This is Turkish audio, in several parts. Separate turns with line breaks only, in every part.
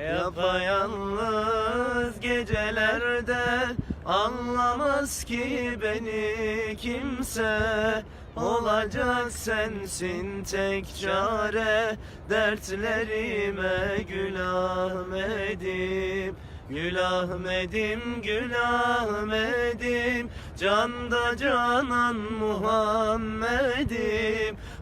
Yapayalnız gecelerde anlamaz ki beni kimse. Olacak sensin tek çare, dertlerime gül Ahmet'im. Gül Ahmet'im, Gül Ahmet'im, canda canan Muhammed'im.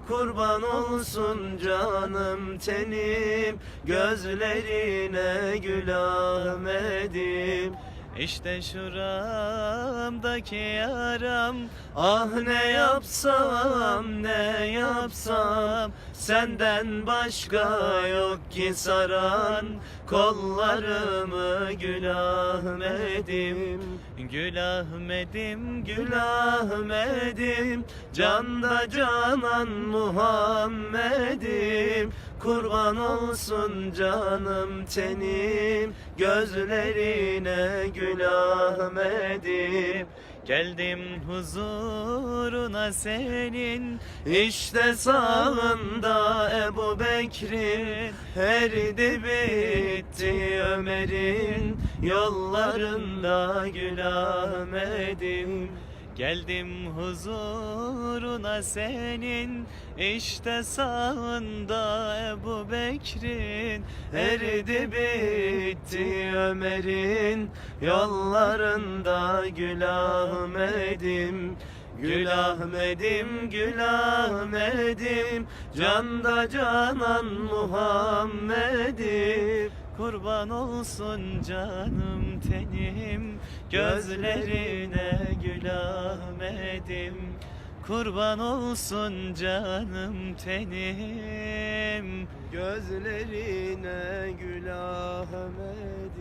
Kurban olsun canım tenim, gözlerine Gül Ahmet'im. İşte şuramdaki yaram, ah ne yapsam ne yapsam, senden başka yok ki saran kollarımı Gül Ahmet'im. Gül Ahmet'im, Gül Ahmet'im, canda canan Muhammed'im. Kurban olsun canım tenim, gözlerine Gül Ahmet'im. Geldim huzuruna senin, işte sağında Ebu Bekir'in. Eridi bitti Ömer'in yollarında Gül Ahmet'im. Geldim huzuruna senin, işte sağında Ebu Bekir'in. Eridi bitti Ömer'in yollarında Gül Ahmet'im. Gül Ahmet'im, Gül Ahmet'im, canda canan Muhammed'im. Kurban olsun canım tenim, gözlerine Gül Ahmet'im. Kurban olsun canım tenim, gözlerine Gül Ahmet'im.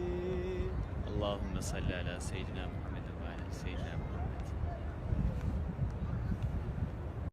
Allahümme salli ala seyyidina Muhammed ve ala seyyidina Muhammed.